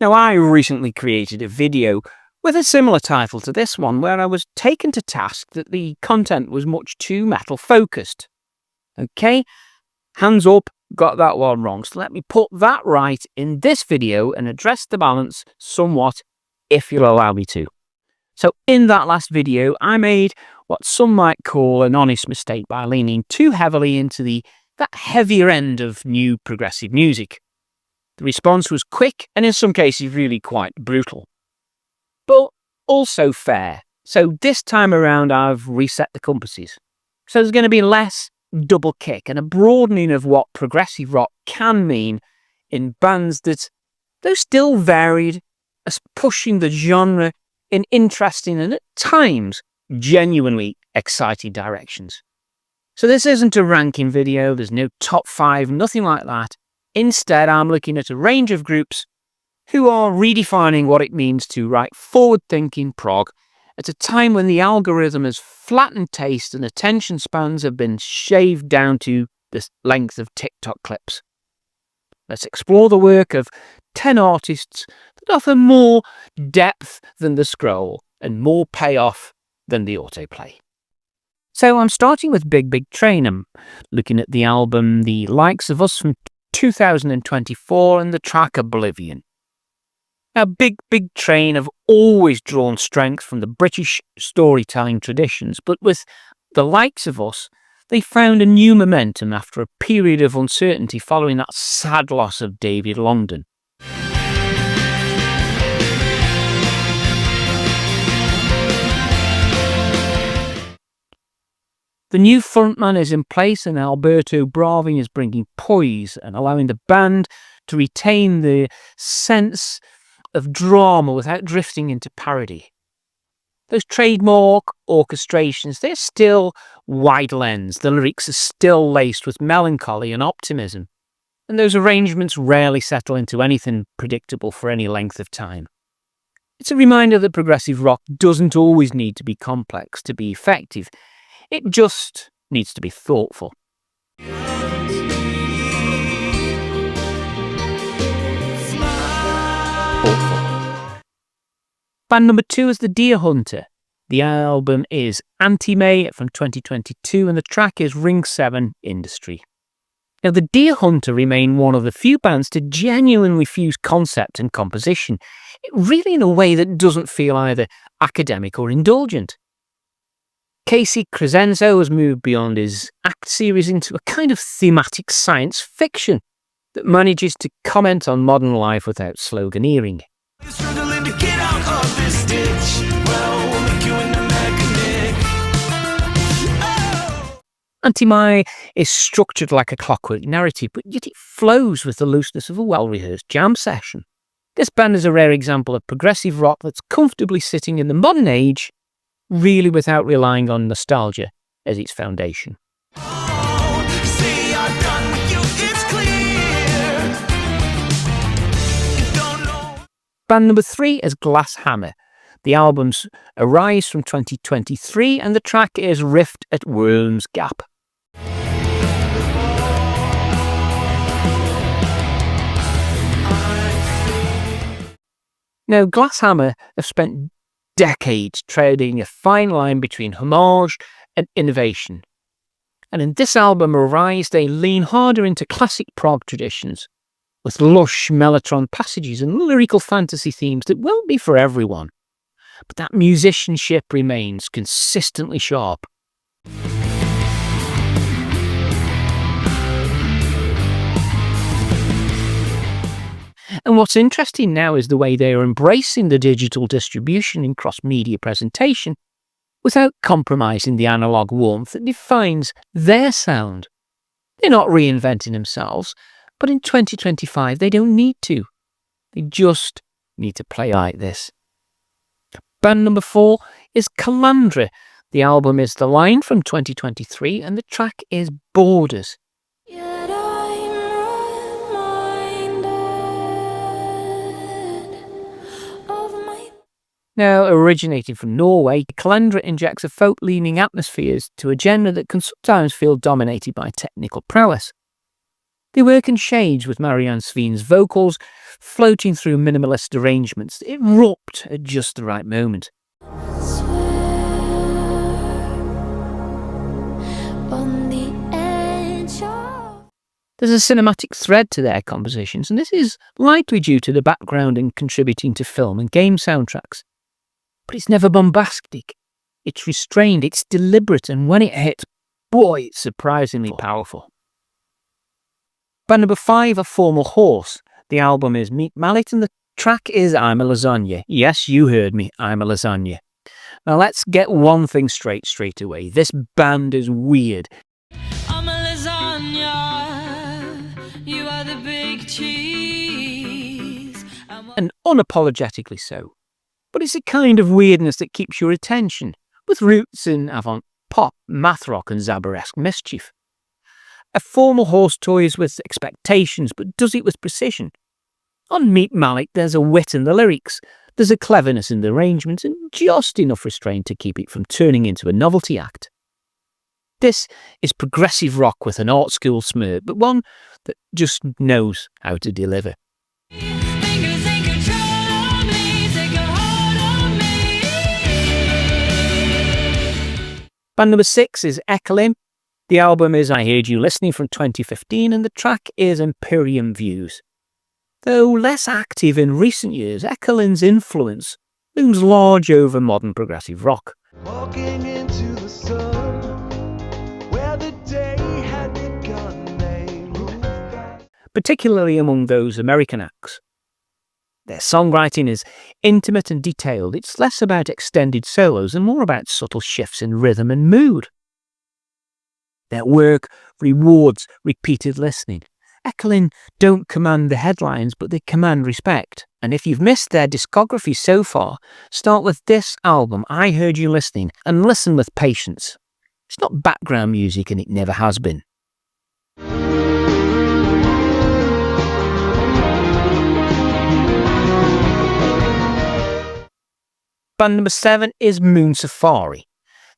Now, I recently created a video with a similar title to this one where I was taken to task that the content was much too metal focused. Okay, hands up, got that one wrong. So let me put that right in this video and address the balance somewhat, if you'll allow me to. So in that last video, I made what some might call an honest mistake by leaning too heavily into that heavier end of new progressive music. The response was quick and in some cases really quite brutal, but also fair. So this time around I've reset the compasses. So there's going to be less double kick and a broadening of what progressive rock can mean in bands that, though still varied, are pushing the genre in interesting and at times genuinely exciting directions. So this isn't a ranking video, there's no top 5, nothing like that. Instead, I'm looking at a range of groups who are redefining what it means to write forward-thinking prog at a time when the algorithm has flattened taste and attention spans have been shaved down to the length of TikTok clips. Let's explore the work of 10 artists that offer more depth than the scroll and more payoff than the autoplay. So I'm starting with Big Big Train. I'm looking at the album The Likes of Us from 2024 and the track Oblivion. Now, Big Big Train have always drawn strength from the British storytelling traditions, but with The Likes of Us, they found a new momentum after a period of uncertainty following that sad loss of David Longdon. The new frontman is in place and Alberto Bravi is bringing poise and allowing the band to retain the sense of drama without drifting into parody. Those trademark orchestrations, they're still wide lens. The lyrics are still laced with melancholy and optimism. And those arrangements rarely settle into anything predictable for any length of time. It's a reminder that progressive rock doesn't always need to be complex to be effective. It just needs to be thoughtful. Band number 2 is The Deer Hunter. The album is Anti-May from 2022 and the track is Ring 7 Industry. Now, The Deer Hunter remain one of the few bands to genuinely fuse concept and composition, really in a way that doesn't feel either academic or indulgent. Casey Crescenzo has moved beyond his act series into a kind of thematic science fiction that manages to comment on modern life without sloganeering. Anti-May is structured like a clockwork narrative, but yet it flows with the looseness of a well-rehearsed jam session. This band is a rare example of progressive rock that's comfortably sitting in the modern age, really without relying on nostalgia as its foundation. Band number 3 is Glass Hammer. The album's Arise from 2023 and the track is Rift at Worm's Gap. Now, Glass Hammer have spent decades treading a fine line between homage and innovation. And in this album, Arise, they lean harder into classic prog traditions, with lush mellotron passages and lyrical fantasy themes that won't be for everyone. But that musicianship remains consistently sharp. And what's interesting now is the way they are embracing the digital distribution in cross-media presentation without compromising the analog warmth that defines their sound. They're not reinventing themselves, but in 2025 they don't need to. They just need to play like this. Band number 4 is Calandra. The album is The Line from 2023 and the track is Borders. Now, originating from Norway, Calandra injects a folk-leaning atmospheres to a genre that can sometimes feel dominated by technical prowess. They work in shades, with Marianne Sveen's vocals floating through minimalist arrangements that erupt at just the right moment. There's a cinematic thread to their compositions, and this is likely due to the background and contributing to film and game soundtracks. But it's never bombastic. It's restrained, it's deliberate, and when it hits, boy, it's surprisingly powerful. Band number 5, A Formal Horse. The album is Meet Mallet, and the track is I'm a Lasagna. Yes, you heard me, I'm a Lasagna. Now let's get one thing straight away. This band is weird. I'm a lasagna, you are the big cheese. And unapologetically so. But it's a kind of weirdness that keeps your attention, with roots in avant-pop, math rock and Zabaresque mischief. A Formal Horse toys with expectations, but does it with precision. On Meet Mallet, there's a wit in the lyrics, there's a cleverness in the arrangements, and just enough restraint to keep it from turning into a novelty act. This is progressive rock with an art school smirk, but one that just knows how to deliver. Band number 6 is Ekelin. The album is I Heard You Listening from 2015, and the track is Imperium Views. Though less active in recent years, Ekelin's influence looms large over modern progressive rock. Walking into the sun, where the day had begun, particularly among those American acts. Their songwriting is intimate and detailed. It's less about extended solos and more about subtle shifts in rhythm and mood. Their work rewards repeated listening. Ekelin don't command the headlines, but they command respect. And if you've missed their discography so far, start with this album, I Heard You Listening, and listen with patience. It's not background music, and it never has been. Band number 7 is Moon Safari.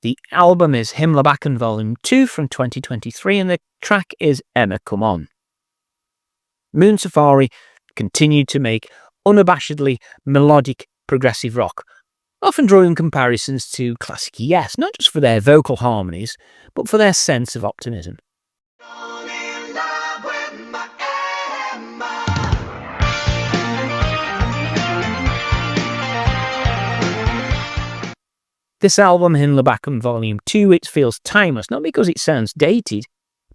The album is Himmelbacken Volume 2 from 2023, and the track is Emma Come On. Moon Safari continued to make unabashedly melodic progressive rock, often drawing comparisons to classic Yes, not just for their vocal harmonies, but for their sense of optimism. This album, Himmelbacken Volume 2, it feels timeless, not because it sounds dated,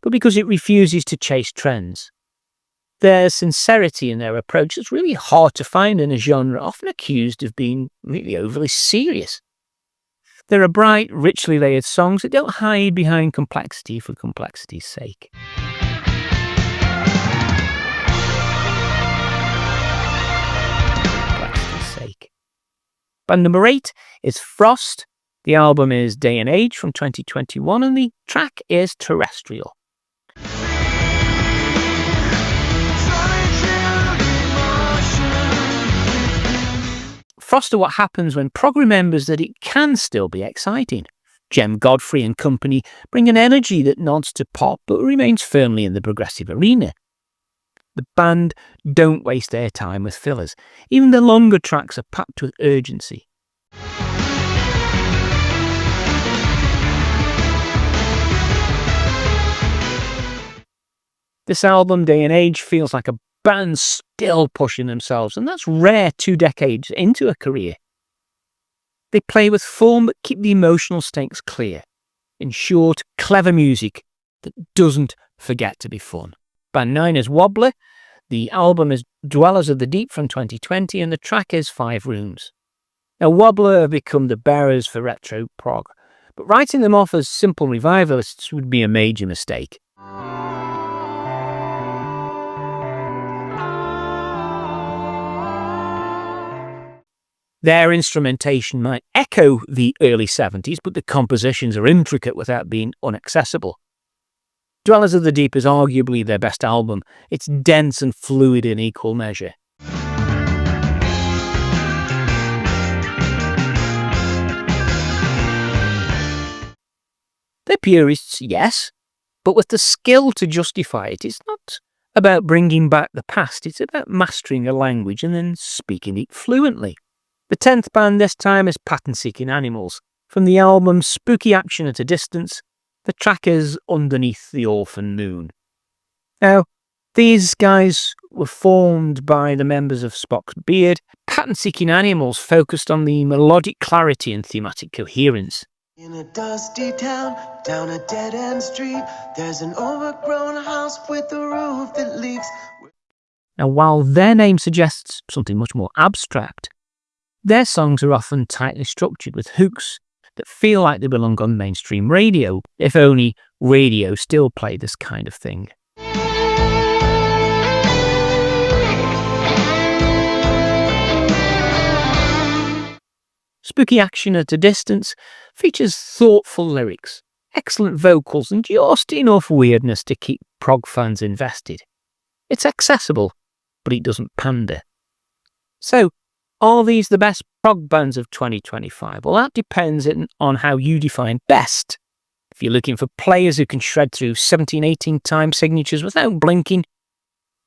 but because it refuses to chase trends. There's sincerity in their approach that's really hard to find in a genre often accused of being really overly serious. There are bright, richly layered songs that don't hide behind complexity for complexity's sake. Band number 8 is Frost. The album is Day and Age from 2021, and the track is Terrestrial. Frost are what happens when prog remembers that it can still be exciting. Jem Godfrey and company bring an energy that nods to pop but remains firmly in the progressive arena. The band don't waste their time with fillers. Even the longer tracks are packed with urgency. This album, Day and Age, feels like a band still pushing themselves, and that's rare 2 decades into a career. They play with form but keep the emotional stakes clear. In short, clever music that doesn't forget to be fun. Band 9 is Wobbler. The album is Dwellers of the Deep from 2020, and the track is 5 Rooms. Now, Wobbler have become the bearers for retro prog, but writing them off as simple revivalists would be a major mistake. Their instrumentation might echo the early 70s, but the compositions are intricate without being inaccessible. Dwellers of the Deep is arguably their best album. It's dense and fluid in equal measure. They're purists, yes, but with the skill to justify it. It's not about bringing back the past. It's about mastering a language and then speaking it fluently. The 10th band this time is Pattern Seeking Animals. From the album Spooky Action at a Distance, the track is Underneath the Orphan Moon. Now, these guys were formed by the members of Spock's Beard. Pattern Seeking Animals focused on the melodic clarity and thematic coherence. In a dusty town, down a dead-end street, there's an overgrown house with a roof that leaks. Now, while their name suggests something much more abstract, their songs are often tightly structured with hooks that feel like they belong on mainstream radio, if only radio still played this kind of thing. Spooky Action at a Distance features thoughtful lyrics, excellent vocals, and just enough weirdness to keep prog fans invested. It's accessible, but it doesn't pander. So, are these the best prog bands of 2025? Well, that depends on how you define best. If you're looking for players who can shred through 17, 18 time signatures without blinking,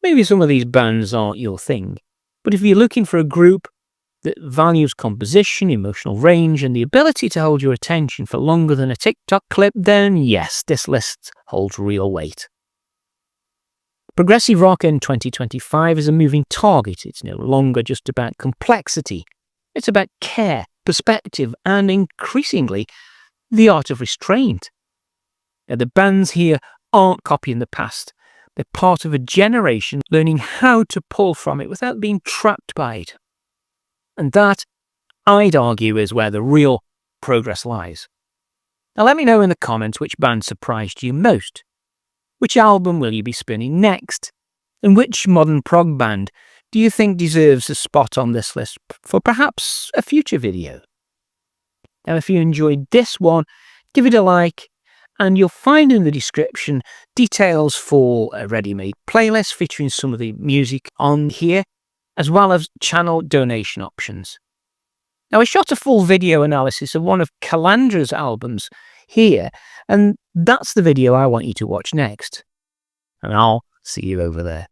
maybe some of these bands aren't your thing. But if you're looking for a group that values composition, emotional range, and the ability to hold your attention for longer than a TikTok clip, then yes, this list holds real weight. Progressive rock in 2025 is a moving target. It's no longer just about complexity. It's about care, perspective, and increasingly, the art of restraint. Now, the bands here aren't copying the past. They're part of a generation learning how to pull from it without being trapped by it. And that, I'd argue, is where the real progress lies. Now let me know in the comments which band surprised you most. Which album will you be spinning next? And which modern prog band do you think deserves a spot on this list for perhaps a future video? Now if you enjoyed this one, give it a like, and you'll find in the description details for a ready-made playlist featuring some of the music on here, as well as channel donation options. Now, I shot a full video analysis of one of Calandra's albums here, and that's the video I want you to watch next. And I'll see you over there.